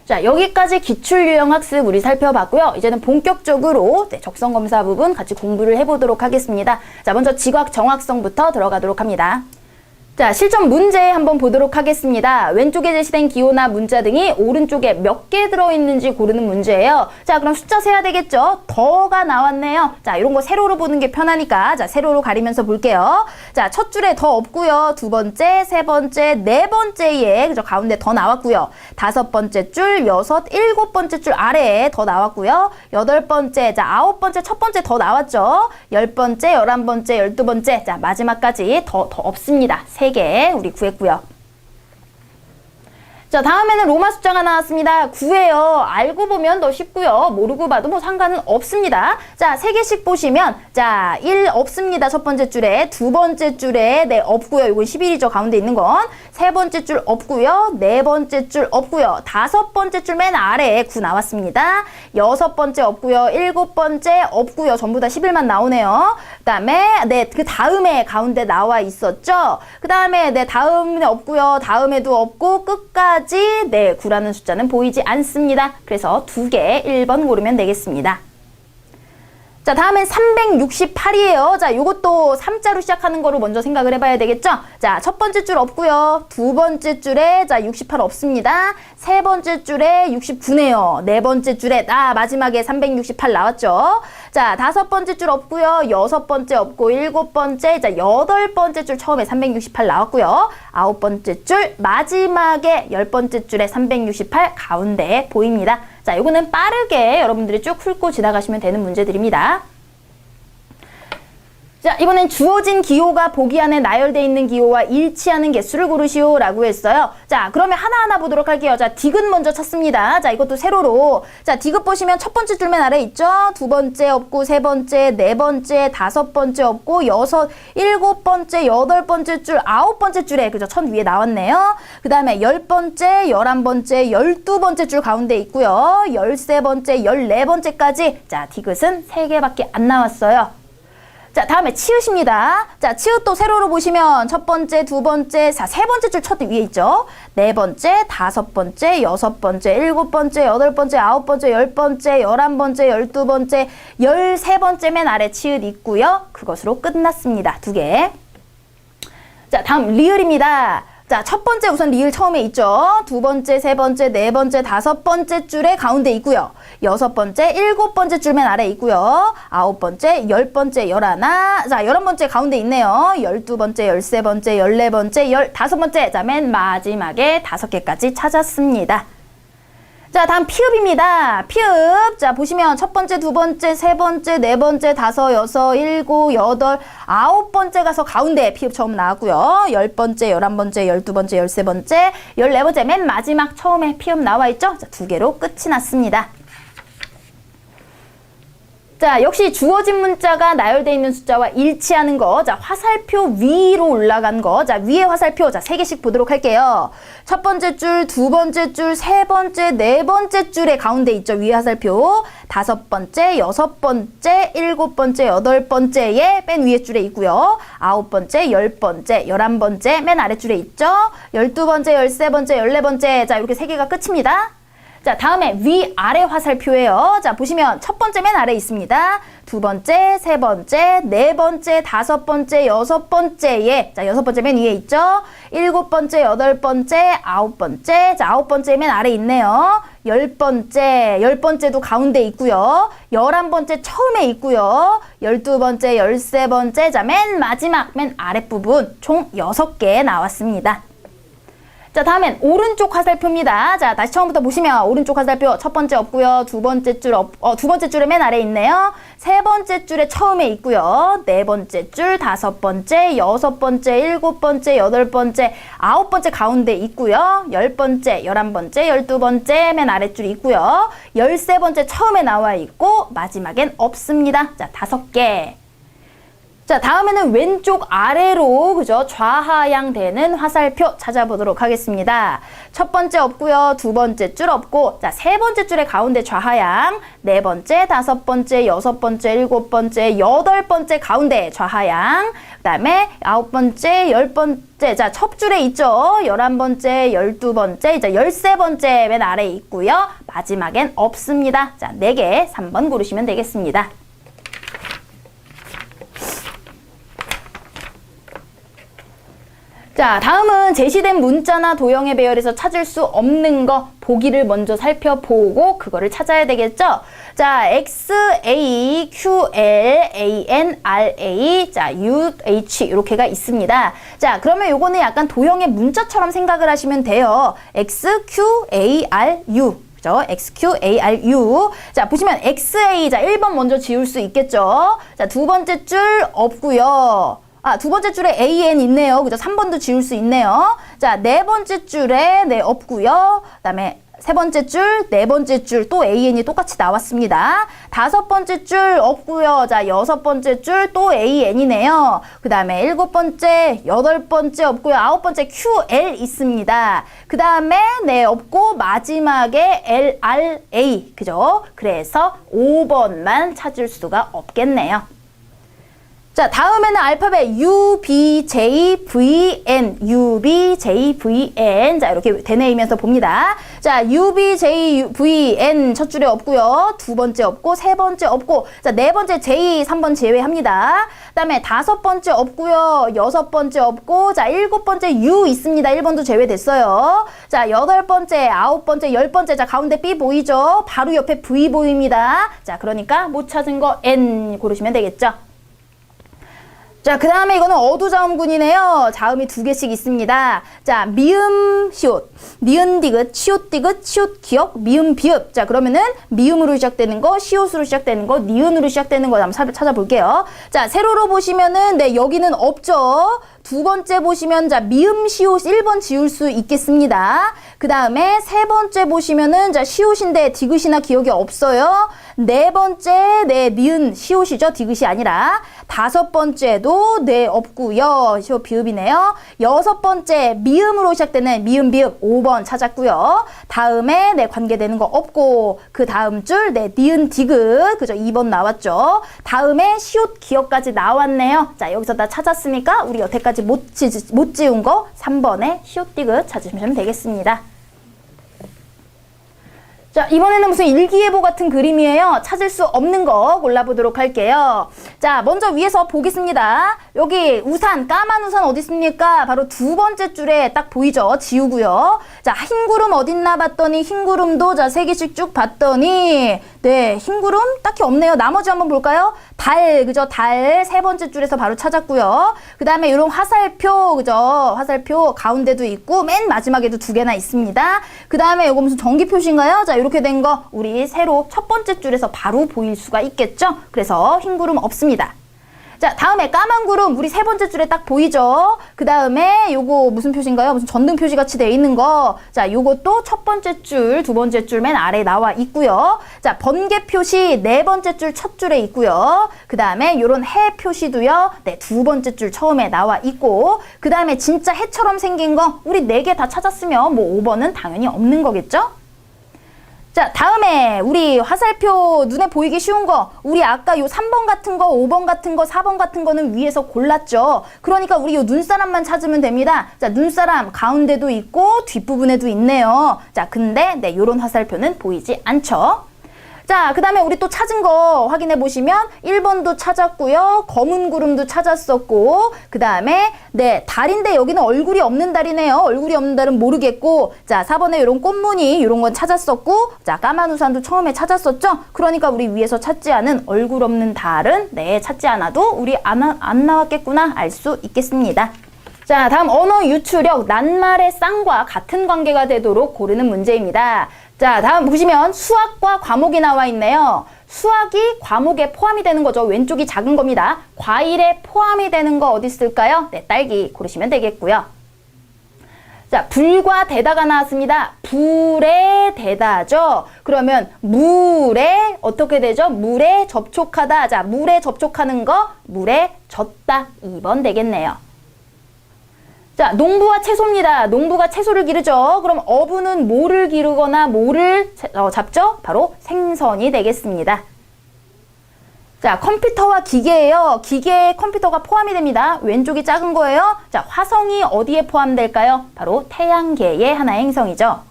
자, 여기까지 기출유형 학습 우리 살펴봤고요. 이제는 본격적으로 적성검사 부분 같이 공부를 해보도록 하겠습니다. 자, 먼저 지각 정확성부터 들어가도록 합니다. 자, 실전 문제 한번 보도록 하겠습니다. 왼쪽에 제시된 기호나 문자 등이 오른쪽에 몇 개 들어있는지 고르는 문제예요. 자, 그럼 숫자 세야 되겠죠? 더가 나왔네요. 자, 이런 거 세로로 보는 게 편하니까 자, 세로로 가리면서 볼게요. 자, 첫 줄에 더 없고요. 두 번째, 세 번째, 네 번째에 그죠? 가운데 더 나왔고요. 다섯 번째 줄, 여섯, 일곱 번째 줄 아래에 더 나왔고요. 여덟 번째, 자, 아홉 번째, 첫 번째 더 나왔죠? 열 번째, 열한 번째, 열두 번째, 자, 마지막까지 더 없습니다. 3개 우리 구했고요. 자, 다음에는 로마 숫자가 나왔습니다. 9예요. 알고 보면 더 쉽고요. 모르고 봐도 뭐 상관은 없습니다. 자, 3개씩 보시면 자, 1 없습니다. 첫 번째 줄에. 두 번째 줄에 네, 없고요. 이건 11이죠. 가운데 있는 건. 세 번째 줄 없고요. 네 번째 줄 없고요. 다섯 번째 줄 맨 아래에 9 나왔습니다. 여섯 번째 없고요. 일곱 번째 없고요. 전부 다 11만 나오네요. 그다음에 네, 그 다음에 가운데 나와 있었죠. 그다음에 네, 다음에 없고요. 다음에도 없고 끝까지 네, 9라는 숫자는 보이지 않습니다. 그래서 2개 1번 고르면 되겠습니다. 자, 다음엔 368이에요. 자, 요것도 3자로 시작하는 거로 먼저 생각을 해봐야 되겠죠? 자, 첫 번째 줄 없고요. 두 번째 줄에 자, 68 없습니다. 세 번째 줄에 69네요. 네 번째 줄에 마지막에 368 나왔죠? 자, 다섯 번째 줄 없고요. 여섯 번째 없고 일곱 번째, 자, 여덟 번째 줄 처음에 368 나왔고요. 아홉 번째 줄 마지막에 열 번째 줄에 368 가운데에 보입니다. 자, 요거는 빠르게 여러분들이 쭉 훑고 지나가시면 되는 문제들입니다. 자, 이번엔 주어진 기호가 보기 안에 나열되어 있는 기호와 일치하는 개수를 고르시오 라고 했어요. 자, 그러면 하나하나 보도록 할게요. 자, 디귿 먼저 찾습니다. 자, 이것도 세로로. 자, 디귿 보시면 첫 번째 줄 맨 아래 있죠? 두 번째 없고, 세 번째, 네 번째, 다섯 번째 없고, 여섯, 일곱 번째, 여덟 번째 줄, 아홉 번째 줄에, 그죠? 천 위에 나왔네요. 그 다음에 열 번째, 11번째, 12번째 줄 가운데 있고요. 13번째, 14번째까지. 자, 디귿은 3개밖에 안 나왔어요. 자, 다음에 치읓입니다. 자, 치읓도 세로로 보시면 첫 번째, 두 번째, 세 번째 줄 첫 위에 있죠. 네 번째, 다섯 번째, 여섯 번째, 일곱 번째, 여덟 번째, 아홉 번째, 열 번째, 11번째, 12번째, 13번째 맨 아래 치읓 있고요. 그것으로 끝났습니다. 2개. 자, 다음 리을입니다. 자, 첫 번째 우선 리을 처음에 있죠. 두 번째, 세 번째, 네 번째, 다섯 번째 줄에 가운데 있고요. 여섯 번째, 일곱 번째 줄 맨 아래 있고요. 아홉 번째, 열 번째, 11. 자, 11번째 가운데 있네요. 12번째, 13번째, 14번째, 15번째. 자, 맨 마지막에 5개까지 찾았습니다. 자, 다음 피읍입니다. 피읍. 자, 보시면 첫 번째, 두 번째, 세 번째, 네 번째, 다섯, 여섯, 일곱, 여덟, 아홉 번째 가서 가운데 피읍 처음 나왔고요. 10번째, 11번째, 12번째, 13번째, 14번째 맨 마지막 처음에 피읍 나와 있죠? 자, 2개로 끝이 났습니다. 자, 역시 주어진 문자가 나열되어 있는 숫자와 일치하는 거. 자, 화살표 위로 올라간 거. 자, 위에 화살표. 자, 3개씩 보도록 할게요. 첫 번째 줄, 두 번째 줄, 세 번째, 네 번째 줄에 가운데 있죠. 위에 화살표. 다섯 번째, 여섯 번째, 일곱 번째, 여덟 번째에 맨 위에 줄에 있고요. 아홉 번째, 열 번째, 11번째 맨 아래 줄에 있죠. 12번째, 13번째, 14번째. 자, 이렇게 3개가 끝입니다. 자, 다음에 위아래 화살표예요. 자, 보시면 첫 번째 맨 아래 있습니다. 두 번째, 세 번째, 네 번째, 다섯 번째, 여섯 번째에, 자, 여섯 번째 맨 위에 있죠. 일곱 번째, 여덟 번째, 아홉 번째, 자, 아홉 번째 맨 아래 있네요. 열 번째도 가운데 있고요. 11번째 처음에 있고요. 12번째, 13번째, 자, 맨 마지막, 맨 아랫부분 총 6개 나왔습니다. 자, 다음엔 오른쪽 화살표입니다. 자, 다시 처음부터 보시면 오른쪽 화살표 첫 번째 없고요. 두 번째 줄에 맨 아래 있네요. 세 번째 줄에 처음에 있고요. 네 번째 줄, 다섯 번째, 여섯 번째, 일곱 번째, 여덟 번째, 아홉 번째 가운데 있고요. 10번째, 11번째, 12번째 맨 아래 줄 있고요. 13번째 처음에 나와 있고 마지막엔 없습니다. 자, 5개. 자, 다음에는 왼쪽 아래로, 그죠? 좌하향 되는 화살표 찾아보도록 하겠습니다. 첫 번째 없고요. 두 번째 줄 없고, 자, 세 번째 줄의 가운데 좌하향, 네 번째, 다섯 번째, 여섯 번째, 일곱 번째, 여덟 번째 가운데 좌하향, 그 다음에 아홉 번째, 열 번째, 자, 첫 줄에 있죠? 11번째, 12번째, 자, 13번째 맨 아래에 있고요. 마지막엔 없습니다. 자, 4개, 3번 고르시면 되겠습니다. 자, 다음은 제시된 문자나 도형의 배열에서 찾을 수 없는 거 보기를 먼저 살펴보고 그거를 찾아야 되겠죠? 자, X, A, Q, L, A, N, R, A, 자, U, H 이렇게가 있습니다. 자, 그러면 요거는 약간 도형의 문자처럼 생각을 하시면 돼요. X, Q, A, R, U. 그죠? X, Q, A, R, U. 자, 보시면 X, A, 자, 1번 먼저 지울 수 있겠죠? 자, 두 번째 줄 없고요. 두 번째 줄에 AN 있네요. 그죠? 3번도 지울 수 있네요. 자, 네 번째 줄에 네, 없고요. 그다음에 세 번째 줄, 네 번째 줄 또 AN이 똑같이 나왔습니다. 다섯 번째 줄 없고요. 자, 여섯 번째 줄 또 AN이네요. 그 다음에 일곱 번째, 여덟 번째 없고요. 아홉 번째 QL 있습니다. 그 다음에 네, 없고 마지막에 LRA. 그죠? 그래서 5번만 찾을 수가 없겠네요. 자, 다음에는 알파벳 U, B, J, V, N. U, B, J, V, N. 자, 이렇게 되뇌이면서 봅니다. 자, U, B, J, V, N 첫 줄에 없고요. 두 번째 없고, 세 번째 없고, 자, 네 번째 J, 3번 제외합니다. 그 다음에 다섯 번째 없고요. 여섯 번째 없고, 자, 일곱 번째 U 있습니다. 1번도 제외됐어요. 자, 여덟 번째, 아홉 번째, 열 번째, 자, 가운데 B 보이죠? 바로 옆에 V 보입니다. 자, 그러니까 못 찾은 거 N 고르시면 되겠죠? 자, 그 다음에 이거는 어두자음군이네요. 자음이 두 개씩 있습니다. 자, 미음, 시옷, 니은, 디귿, 시옷, 디귿, 시옷, 기역, 미음, 비읍. 자, 그러면은 미음으로 시작되는 거, 시옷으로 시작되는 거, 니은으로 시작되는 거 한번 찾아볼게요. 자, 세로로 보시면은 네, 여기는 없죠. 두 번째 보시면 자, 미음, 시옷 1번 지울 수 있겠습니다. 그 다음에 세 번째 보시면은 자, 시옷인데 디귿이나 기역이 없어요. 네 번째, 네, 니은, 시옷이죠. 디귿이 아니라. 다섯 번째도 네, 없고요. 시옷 비읍이네요. 여섯 번째, 미음으로 시작되는 미음, 비읍 5번 찾았고요. 다음에 네, 관계되는 거 없고, 그 다음 줄, 네, 니은, 디귿, 그죠? 2번 나왔죠. 다음에 시옷, 기역까지 나왔네요. 자, 여기서 다 찾았으니까 우리 여태까지 못 지운 거 3번에 시옷, 디귿 찾으시면 되겠습니다. 자, 이번에는 무슨 일기예보 같은 그림이에요. 찾을 수 없는 거 골라보도록 할게요. 자, 먼저 위에서 보겠습니다. 여기 우산, 까만 우산 어디 있습니까? 바로 두 번째 줄에 딱 보이죠? 지우고요. 자, 흰 구름 어딨나 봤더니 흰 구름도 자, 세 개씩 쭉 봤더니 네, 흰 구름 딱히 없네요. 나머지 한번 볼까요? 달, 그죠? 달 세 번째 줄에서 바로 찾았고요. 그 다음에 이런 화살표, 그죠? 화살표 가운데도 있고 맨 마지막에도 두 개나 있습니다. 그 다음에 이거 무슨 전기 표시인가요? 자, 이렇게 된 거 우리 세로 첫 번째 줄에서 바로 보일 수가 있겠죠? 그래서 흰 구름 없습니다. 자, 다음에 까만 구름 우리 세 번째 줄에 딱 보이죠? 그 다음에 요거 무슨 표시인가요? 무슨 전등 표시 같이 돼 있는 거. 자, 요것도 첫 번째 줄, 두 번째 줄 맨 아래에 나와 있고요. 자, 번개 표시 네 번째 줄 첫 줄에 있고요. 그 다음에 요런 해 표시도요. 네, 두 번째 줄 처음에 나와 있고. 그 다음에 진짜 해처럼 생긴 거 우리 네 개 다 찾았으면 뭐 5번은 당연히 없는 거겠죠? 자, 다음에 우리 화살표 눈에 보이기 쉬운 거 우리 아까 요 3번 같은 거, 5번 같은 거, 4번 같은 거는 위에서 골랐죠. 그러니까 우리 요 눈사람만 찾으면 됩니다. 자, 눈사람 가운데도 있고 뒷부분에도 있네요. 자, 근데 네, 요런 화살표는 보이지 않죠. 자, 그 다음에 우리 또 찾은 거 확인해 보시면 1번도 찾았고요. 검은 구름도 찾았었고, 그 다음에 네, 달인데 여기는 얼굴이 없는 달이네요. 얼굴이 없는 달은 모르겠고, 자, 4번에 이런 꽃무늬 이런 건 찾았었고, 자, 까만 우산도 처음에 찾았었죠. 그러니까 우리 위에서 찾지 않은 얼굴 없는 달은 네, 찾지 않아도 우리 안 나왔겠구나 알 수 있겠습니다. 자, 다음 언어 유추력, 낱말의 쌍과 같은 관계가 되도록 고르는 문제입니다. 자, 다음 보시면 수학과 과목이 나와 있네요. 수학이 과목에 포함이 되는 거죠. 왼쪽이 작은 겁니다. 과일에 포함이 되는 거 어디 있을까요? 네, 딸기 고르시면 되겠고요. 자, 불과 대다가 나왔습니다. 불에 대다죠. 그러면 물에 어떻게 되죠? 물에 접촉하다. 자, 물에 접촉하는 거 물에 젖다. 2번 되겠네요. 자, 농부와 채소입니다. 농부가 채소를 기르죠. 그럼 어부는 뭐를 기르거나 뭐를 잡죠? 바로 생선이 되겠습니다. 자, 컴퓨터와 기계예요. 기계에 컴퓨터가 포함이 됩니다. 왼쪽이 작은 거예요. 자, 화성이 어디에 포함될까요? 바로 태양계의 하나의 행성이죠.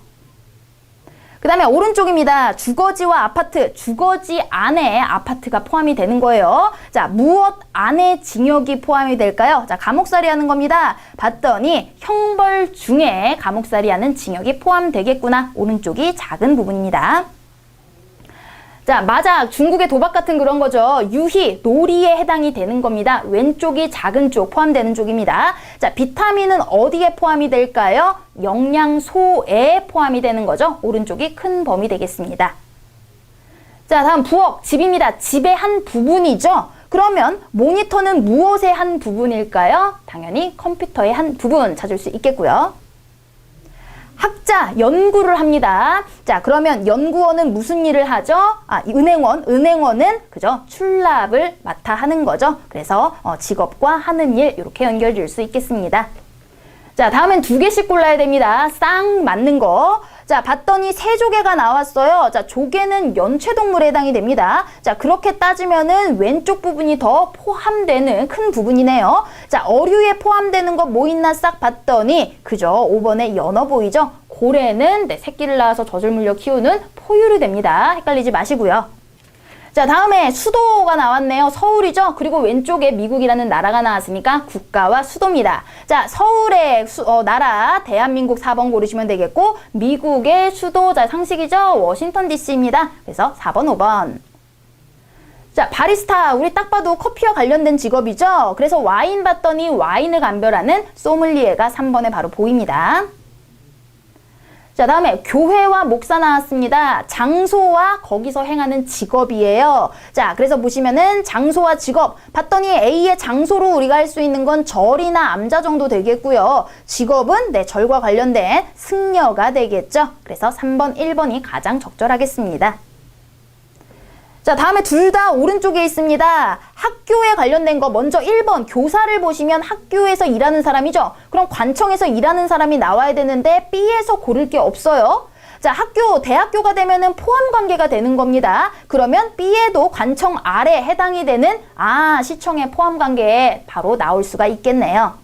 그 다음에 오른쪽입니다. 주거지와 아파트, 주거지 안에 아파트가 포함이 되는 거예요. 자, 무엇 안에 징역이 포함이 될까요? 자, 감옥살이 하는 겁니다. 봤더니 형벌 중에 감옥살이 하는 징역이 포함되겠구나. 오른쪽이 작은 부분입니다. 자, 마작, 중국의 도박 같은 그런 거죠. 유희, 놀이에 해당이 되는 겁니다. 왼쪽이 작은 쪽, 포함되는 쪽입니다. 자, 비타민은 어디에 포함이 될까요? 영양소에 포함이 되는 거죠. 오른쪽이 큰 범위 되겠습니다. 자, 다음 부엌, 집입니다. 집의 한 부분이죠. 그러면 모니터는 무엇의 한 부분일까요? 당연히 컴퓨터의 한 부분 찾을 수 있겠고요. 학자, 연구를 합니다. 자, 그러면 연구원은 무슨 일을 하죠? 은행원은 그죠? 출납을 맡아 하는 거죠. 그래서 직업과 하는 일 이렇게 연결될 수 있겠습니다. 자, 다음엔 2개씩 골라야 됩니다. 쌍 맞는 거. 자, 봤더니 세 조개가 나왔어요. 자, 조개는 연체동물에 해당이 됩니다. 자, 그렇게 따지면은 왼쪽 부분이 더 포함되는 큰 부분이네요. 자, 어류에 포함되는 거 뭐 있나 싹 봤더니 그죠? 5번에 연어 보이죠? 고래는 새끼를 낳아서 젖을 물려 키우는 포유류 됩니다. 헷갈리지 마시고요. 자, 다음에 수도가 나왔네요. 서울이죠? 그리고 왼쪽에 미국이라는 나라가 나왔으니까 국가와 수도입니다. 자, 서울의 나라 대한민국 4번 고르시면 되겠고 미국의 수도, 자, 상식이죠? 워싱턴 DC입니다. 그래서 4번, 5번. 자, 바리스타, 우리 딱 봐도 커피와 관련된 직업이죠? 그래서 와인 봤더니 와인을 감별하는 소믈리에가 3번에 바로 보입니다. 자, 다음에 교회와 목사 나왔습니다. 장소와 거기서 행하는 직업이에요. 자, 그래서 보시면은 장소와 직업 봤더니 A의 장소로 우리가 할 수 있는 건 절이나 암자 정도 되겠고요. 직업은 절과 관련된 승려가 되겠죠. 그래서 3번, 1번이 가장 적절하겠습니다. 자, 다음에 둘 다 오른쪽에 있습니다. 학교에 관련된 거 먼저 1번 교사를 보시면 학교에서 일하는 사람이죠. 그럼 관청에서 일하는 사람이 나와야 되는데 B에서 고를 게 없어요. 자, 학교, 대학교가 되면은 포함 관계가 되는 겁니다. 그러면 B에도 관청 아래 해당이 되는 시청의 포함 관계에 바로 나올 수가 있겠네요.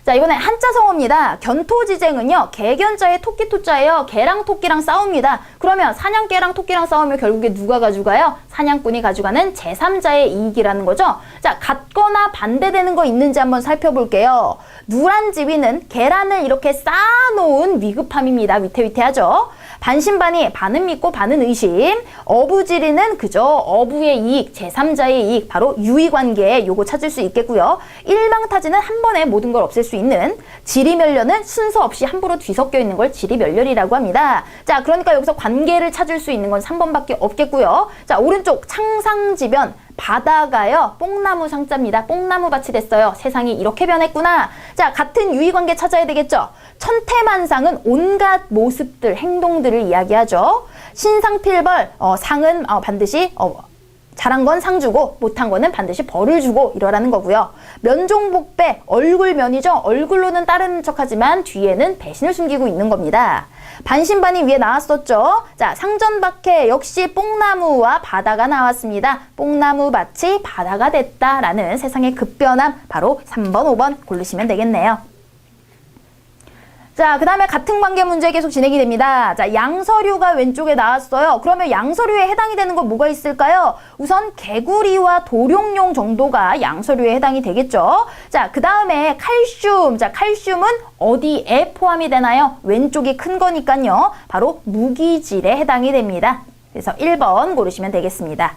자, 이번에 한자 성어입니다. 견토지쟁은요, 개견자의 토끼토자예요. 개랑 토끼랑 싸웁니다. 그러면 사냥개랑 토끼랑 싸우면 결국에 누가 가져가요? 사냥꾼이 가져가는 제3자의 이익이라는 거죠. 자, 같거나 반대되는 거 있는지 한번 살펴볼게요. 누란지위는 계란을 이렇게 쌓아놓은 위급함입니다. 위태위태하죠. 반신반의, 반은 믿고 반은 의심. 어부지리는 그저 어부의 이익, 제3자의 이익, 바로 유의관계 요거 찾을 수 있겠고요. 일망타지는 한 번에 모든 걸 없앨 수 있는. 지리멸렬은 순서 없이 함부로 뒤섞여 있는 걸 지리멸렬이라고 합니다. 자, 그러니까 여기서 관계를 찾을 수 있는 건 3번밖에 없겠고요. 자, 오른쪽 창상지변. 바다가요, 뽕나무 상자입니다. 뽕나무 밭이 됐어요. 세상이 이렇게 변했구나. 자, 같은 유의관계 찾아야 되겠죠. 천태만상은 온갖 모습들, 행동들을 이야기하죠. 신상필벌, 상은 반드시 잘한 건 상 주고 못한 거는 반드시 벌을 주고 이러라는 거고요. 면종복배, 얼굴면이죠. 얼굴로는 따르는 척하지만 뒤에는 배신을 숨기고 있는 겁니다. 반신반의 위에 나왔었죠. 자, 상전박해 역시 뽕나무와 바다가 나왔습니다. 뽕나무 밭이 바다가 됐다라는 세상의 급변함, 바로 3번, 5번 고르시면 되겠네요. 자, 그 다음에 같은 관계 문제 계속 진행이 됩니다. 자, 양서류가 왼쪽에 나왔어요. 그러면 양서류에 해당이 되는 건 뭐가 있을까요? 우선 개구리와 도룡뇽 정도가 양서류에 해당이 되겠죠. 자, 그 다음에 칼슘. 자, 칼슘은 어디에 포함이 되나요? 왼쪽이 큰 거니까요. 바로 무기질에 해당이 됩니다. 그래서 1번 고르시면 되겠습니다.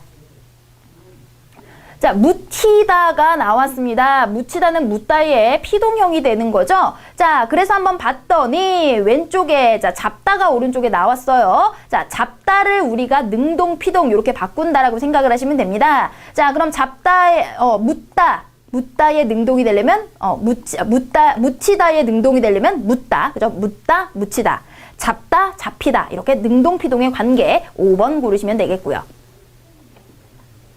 자, 묻히다가 나왔습니다. 묻히다는 묻다의 피동형이 되는 거죠. 자, 그래서 한번 봤더니 왼쪽에 잡다가 오른쪽에 나왔어요. 자, 잡다를 우리가 능동, 피동 이렇게 바꾼다라고 생각을 하시면 됩니다. 자, 그럼 잡다의 묻다의 능동이 되려면 묻히다의 능동이 되려면 묻다, 그죠? 묻다, 묻히다. 잡다, 잡히다. 이렇게 능동, 피동의 관계 5번 고르시면 되겠고요.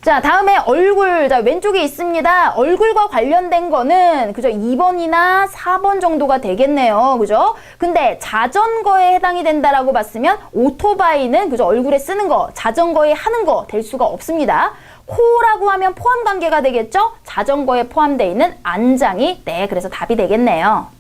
자, 다음에 얼굴. 자, 왼쪽에 있습니다. 얼굴과 관련된 거는 그죠? 2번이나 4번 정도가 되겠네요. 그죠? 근데 자전거에 해당이 된다라고 봤으면 오토바이는 그죠? 얼굴에 쓰는 거, 자전거에 하는 거 될 수가 없습니다. 코라고 하면 포함 관계가 되겠죠? 자전거에 포함되어 있는 안장이 그래서 답이 되겠네요.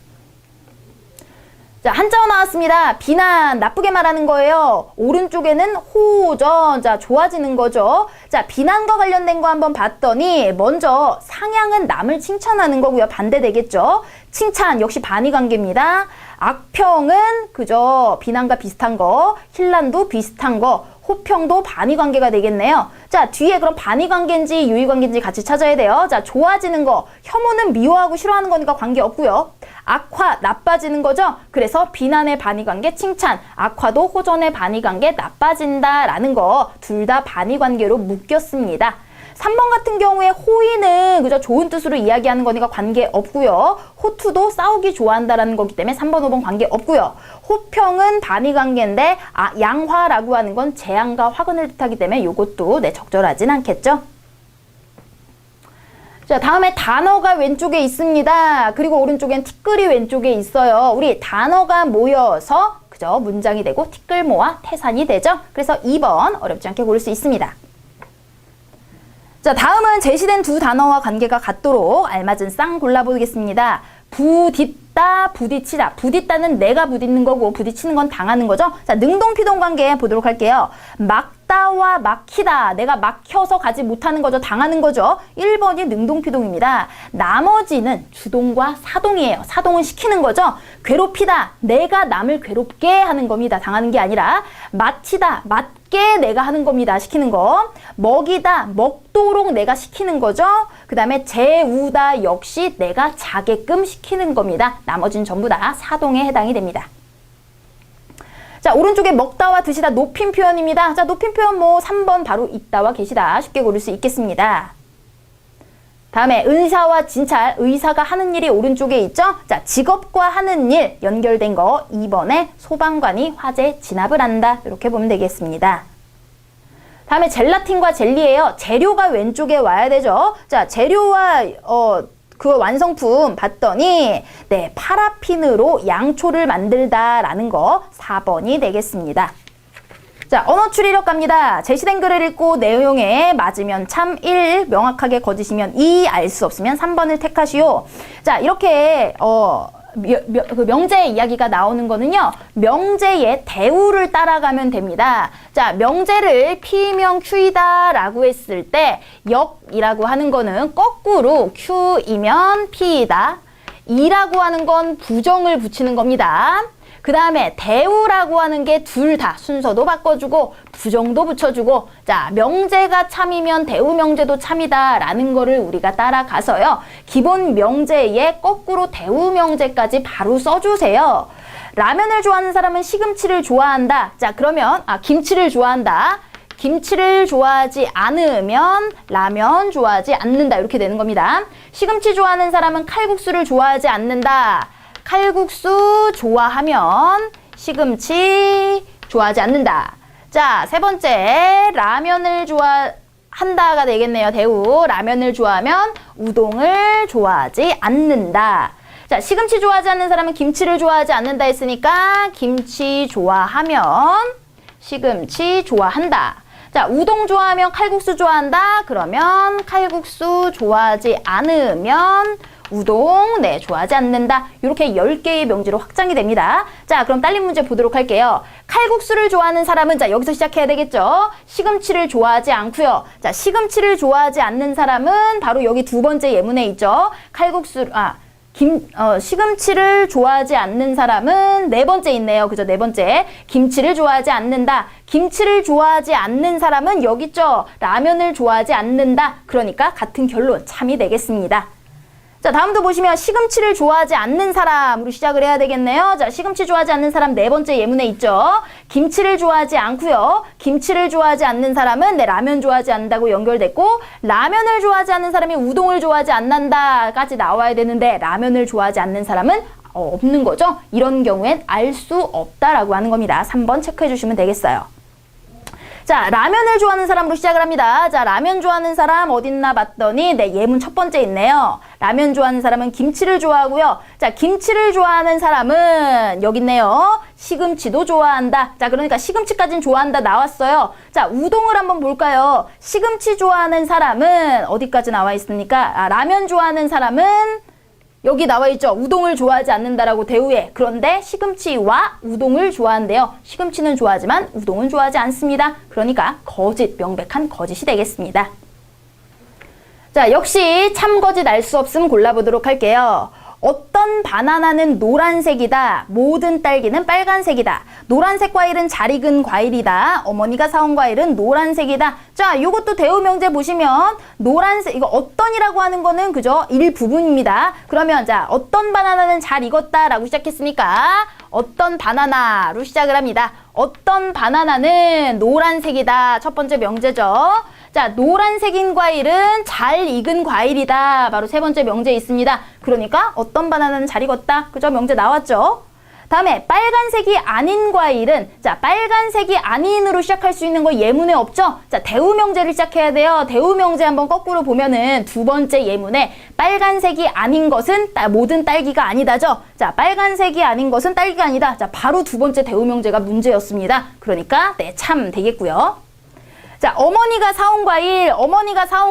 자, 한자어 나왔습니다. 비난, 나쁘게 말하는 거예요. 오른쪽에는 호전, 자, 좋아지는 거죠. 자, 비난과 관련된 거 한번 봤더니 먼저 상향은 남을 칭찬하는 거고요. 반대되겠죠. 칭찬 역시 반의 관계입니다. 악평은 그죠? 비난과 비슷한 거, 힐난도 비슷한 거, 호평도 반의 관계가 되겠네요. 자, 뒤에 그럼 반의 관계인지 유의 관계인지 같이 찾아야 돼요. 자, 좋아지는 거, 혐오는 미워하고 싫어하는 거니까 관계 없고요. 악화, 나빠지는 거죠. 그래서 비난의 반의 관계, 칭찬, 악화도 호전의 반의 관계, 나빠진다라는 거 둘 다 반의 관계로 묶였습니다. 3번 같은 경우에 호의는 그저 좋은 뜻으로 이야기하는 거니까 관계 없고요. 호투도 싸우기 좋아한다라는 거기 때문에 3번, 5번 관계 없고요. 호평은 반의 관계인데 양화라고 하는 건 재앙과 화근을 뜻하기 때문에 이것도 적절하진 않겠죠. 자, 다음에 단어가 왼쪽에 있습니다. 그리고 오른쪽엔 티끌이 왼쪽에 있어요. 우리 단어가 모여서 그죠? 문장이 되고 티끌모아 태산이 되죠. 그래서 2번 어렵지 않게 고를 수 있습니다. 자, 다음은 제시된 두 단어와 관계가 같도록 알맞은 쌍 골라보겠습니다. 부딪다, 부딪히다. 부딪다는 내가 부딪는 거고 부딪히는 건 당하는 거죠. 자, 능동피동 관계 보도록 할게요. 막다와 막히다. 내가 막혀서 가지 못하는 거죠. 당하는 거죠. 1번이 능동피동입니다. 나머지는 주동과 사동이에요. 사동은 시키는 거죠. 괴롭히다. 내가 남을 괴롭게 하는 겁니다. 당하는 게 아니라 마치다. 맞게 내가 하는 겁니다. 시키는 거. 먹이다. 먹도록 내가 시키는 거죠. 그 다음에 재우다 역시 내가 자게끔 시키는 겁니다. 나머지는 전부 다 사동에 해당이 됩니다. 자, 오른쪽에 먹다와 드시다 높임 표현입니다. 자, 높임 표현 3번 바로 있다와 계시다 쉽게 고를 수 있겠습니다. 다음에 의사와 진찰, 의사가 하는 일이 오른쪽에 있죠. 자, 직업과 하는 일 연결된 거 2번에 소방관이 화재 진압을 한다. 이렇게 보면 되겠습니다. 다음에 젤라틴과 젤리예요. 재료가 왼쪽에 와야 되죠. 자, 재료와 그 완성품 봤더니 파라핀으로 양초를 만들다라는 거 4번이 되겠습니다. 자, 언어 추리력 갑니다. 제시된 글을 읽고 내용에 맞으면 참 1, 명확하게 거짓이면 2, 알 수 없으면 3번을 택하시오. 자, 이렇게 그 명제 이야기가 나오는 거는요. 명제의 대우를 따라가면 됩니다. 자, 명제를 P명 Q이다 라고 했을 때 역이라고 하는 거는 거꾸로 Q이면 P이다. 이라고 하는 건 부정을 붙이는 겁니다. 그 다음에 대우라고 하는 게 둘 다 순서도 바꿔주고 부정도 붙여주고 자, 명제가 참이면 대우 명제도 참이다 라는 거를 우리가 따라가서요. 기본 명제에 거꾸로 대우 명제까지 바로 써주세요. 라면을 좋아하는 사람은 시금치를 좋아한다. 자, 그러면 김치를 좋아한다. 김치를 좋아하지 않으면 라면 좋아하지 않는다. 이렇게 되는 겁니다. 시금치 좋아하는 사람은 칼국수를 좋아하지 않는다. 칼국수 좋아하면 시금치 좋아하지 않는다. 자, 세 번째 라면을 좋아한다가 되겠네요. 대우. 라면을 좋아하면 우동을 좋아하지 않는다. 자, 시금치 좋아하지 않는 사람은 김치를 좋아하지 않는다 했으니까 김치 좋아하면 시금치 좋아한다. 자, 우동 좋아하면 칼국수 좋아한다. 그러면 칼국수 좋아하지 않으면 우동 좋아하지 않는다. 이렇게 10개의 명제로 확장이 됩니다. 자, 그럼 딸린 문제 보도록 할게요. 칼국수를 좋아하는 사람은 자, 여기서 시작해야 되겠죠. 시금치를 좋아하지 않고요. 자, 시금치를 좋아하지 않는 사람은 바로 여기 두 번째 예문에 있죠. 시금치를 좋아하지 않는 사람은 네 번째 있네요. 그죠? 네 번째. 김치를 좋아하지 않는다. 김치를 좋아하지 않는 사람은 여기 있죠. 라면을 좋아하지 않는다. 그러니까 같은 결론 참이 되겠습니다. 자, 다음도 보시면 시금치를 좋아하지 않는 사람으로 시작을 해야 되겠네요. 자, 시금치 좋아하지 않는 사람 네 번째 예문에 있죠. 김치를 좋아하지 않고요. 김치를 좋아하지 않는 사람은 라면 좋아하지 않는다고 연결됐고 라면을 좋아하지 않는 사람이 우동을 좋아하지 않는다까지 나와야 되는데 라면을 좋아하지 않는 사람은 없는 거죠. 이런 경우엔 알 수 없다라고 하는 겁니다. 3번 체크해 주시면 되겠어요. 자, 라면을 좋아하는 사람으로 시작을 합니다. 자, 라면 좋아하는 사람 어딨나 봤더니 예문 첫 번째 있네요. 라면 좋아하는 사람은 김치를 좋아하고요. 자, 김치를 좋아하는 사람은 여기 있네요. 시금치도 좋아한다. 자, 그러니까 시금치까지는 좋아한다 나왔어요. 자, 우동을 한번 볼까요? 시금치 좋아하는 사람은 어디까지 나와 있습니까? 라면 좋아하는 사람은 여기 나와 있죠. 우동을 좋아하지 않는다라고 대우에. 그런데 시금치와 우동을 좋아한대요. 시금치는 좋아하지만 우동은 좋아하지 않습니다. 그러니까 거짓, 명백한 거짓이 되겠습니다. 자, 역시 참거짓 알 수 없음 골라보도록 할게요. 어떤 바나나는 노란색이다. 모든 딸기는 빨간색이다. 노란색 과일은 잘 익은 과일이다. 어머니가 사온 과일은 노란색이다. 자, 요것도 대우 명제 보시면 노란색, 이거 어떤이라고 하는 거는 그죠? 일부분입니다. 그러면 자, 어떤 바나나는 잘 익었다라고 시작했으니까 어떤 바나나로 시작을 합니다. 어떤 바나나는 노란색이다. 첫 번째 명제죠. 자, 노란색인 과일은 잘 익은 과일이다. 바로 세 번째 명제에 있습니다. 그러니까 어떤 바나나는 잘 익었다. 그죠? 명제 나왔죠? 다음에 빨간색이 아닌 과일은, 자, 빨간색이 아닌으로 시작할 수 있는 거 예문에 없죠? 자, 대우명제를 시작해야 돼요. 대우명제 한번 거꾸로 보면은 두 번째 예문에 빨간색이 아닌 것은 모든 딸기가 아니다죠? 자, 빨간색이 아닌 것은 딸기가 아니다. 자, 바로 두 번째 대우명제가 문제였습니다. 그러니까 네, 참 되겠고요. 자, 어머니가 사온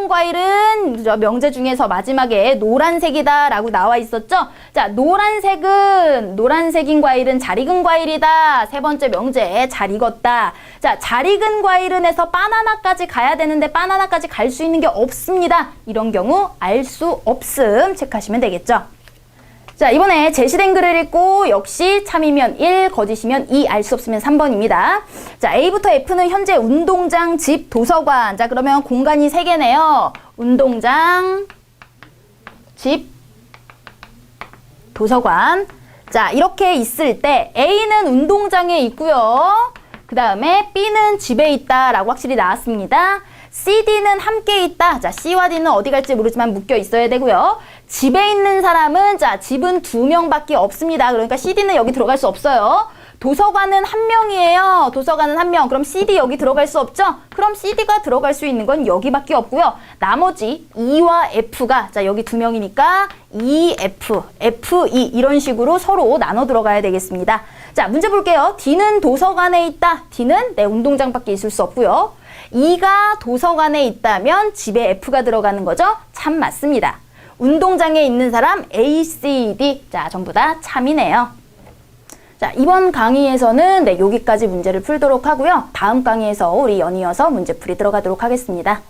과일은 명제 중에서 마지막에 노란색이다 라고 나와 있었죠? 자, 노란색인 과일은 잘 익은 과일이다. 세 번째 명제, 잘 익었다. 자, 잘 익은 과일은 해서 바나나까지 가야 되는데 바나나까지 갈 수 있는 게 없습니다. 이런 경우 알 수 없음 체크하시면 되겠죠? 자, 이번에 제시된 글을 읽고 역시 참이면 1, 거짓이면 2, 알 수 없으면 3번입니다. 자, A부터 F는 현재 운동장, 집, 도서관. 자, 그러면 공간이 3개네요. 운동장, 집, 도서관. 자, 이렇게 있을 때 A는 운동장에 있고요. 그 다음에 B는 집에 있다라고 확실히 나왔습니다. C, D는 함께 있다. 자, C와 D는 어디 갈지 모르지만 묶여 있어야 되고요. 집에 있는 사람은, 자, 집은 2명밖에 없습니다. 그러니까 C, D는 여기 들어갈 수 없어요. 도서관은 1명이에요. 도서관은 1명. 그럼 C, D 여기 들어갈 수 없죠? 그럼 C, D가 들어갈 수 있는 건 여기밖에 없고요. 나머지 E와 F가, 자, 여기 2명이니까 E, F, F, E 이런 식으로 서로 나눠 들어가야 되겠습니다. 자, 문제 볼게요. D는 도서관에 있다. D는 네, 운동장밖에 있을 수 없고요. E가 도서관에 있다면 집에 F가 들어가는 거죠? 참 맞습니다. 운동장에 있는 사람 A, C, D. 자, 전부 다 참이네요. 자, 이번 강의에서는 네, 여기까지 문제를 풀도록 하고요. 다음 강의에서 우리 연이어서 문제풀이 들어가도록 하겠습니다.